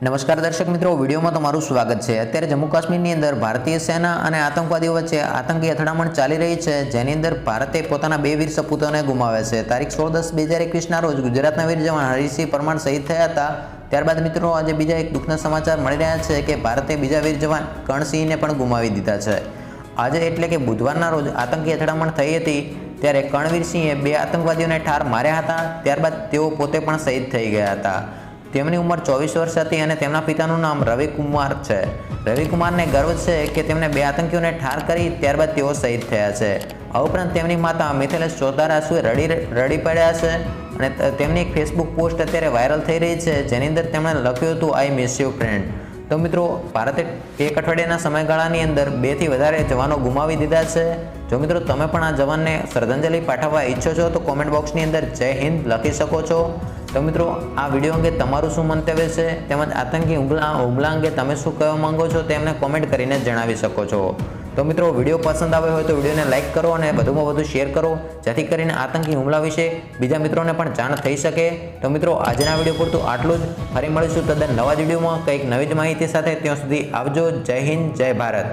નમસ્કાર દર્શક મિત્રો, વિડીયોમાં તમારું સ્વાગત છે। અત્યારે જમ્મુ કાશ્મીરની અંદર ભારતીય સેના અને આતંકવાદીઓ વચ્ચે આતંકી અથડામણ ચાલી રહી છે, જેની અંદર ભારતે પોતાના 2 વીર સપૂતોને ગુમાવ્યા છે। તારીખ 16/10/2021ના રોજ ગુજરાતના વીર જવાન હરીસિંહ પરમાર શહીદ થયા હતા। ત્યારબાદ મિત્રો આજે બીજા એક દુઃખના સમાચાર મળી રહ્યા છે કે ભારતે બીજા વીર જવાન કર્ણસિંહને પણ ગુમાવી દીધા છે। આજે એટલે કે બુધવારના રોજ આતંકી અથડામણ થઈ હતી, ત્યારે કર્ણવીરસિંહે 2 આતંકવાદીઓને ઠાર માર્યા હતા। ત્યારબાદ તેઓ પોતે પણ શહીદ થઈ ગયા હતા। તેમની ઉંમર 24 વર્ષ હતી અને તેમના પિતાનું નામ રવિકુમાર છે। રવિકુમારને ગર્વ છે કે તેમણે 2 આતંકીઓને ઠાર કરી ત્યારબાદ તેઓ શહીદ થયા છે। આ ઉપરાંત તેમની માતા મિથિલેશ ચોધાર આંસુએ રડી પડ્યા છે અને તેમની એક ફેસબુક પોસ્ટ અત્યારે વાયરલ થઈ રહી છે, જેની અંદર તેમણે લખ્યું હતું, આઈ મિસ યુ ફ્રેન્ડ। તો મિત્રો, ભારતે એક અઠવાડિયાના સમયગાળાની અંદર 2 થી વધારે જવાનો ગુમાવી દીધા છે। જો મિત્રો તમે પણ આ જવાનને શ્રદ્ધાંજલિ પાઠવવા ઈચ્છો છો તો કોમેન્ટ બોક્સની અંદર જય હિન્દ લખી શકો છો। તો મિત્રો, આ વિડીયો અંગે તમારું શું મંતવ્ય છે, તેમજ આતંકી હુમલા અંગે તમે શું કહેવા માંગો છો તેમને કોમેન્ટ કરીને જણાવી શકો છો। તો મિત્રો, વિડીયો પસંદ આવ્યો હોય તો વિડીયોને લાઇક કરો અને વધુમાં વધુ શેર કરો, જેથી કરીને આતંકી હુમલા વિશે બીજા મિત્રોને પણ જાણ થઈ શકે। તો મિત્રો, આજના વિડીયો પૂરતું આટલું જ। ફરી મળીશું તદ્દન નવા વિડીયોમાં કંઈક નવી જ માહિતી સાથે। ત્યાં સુધી આવજો। જય હિન્દ, જય ભારત।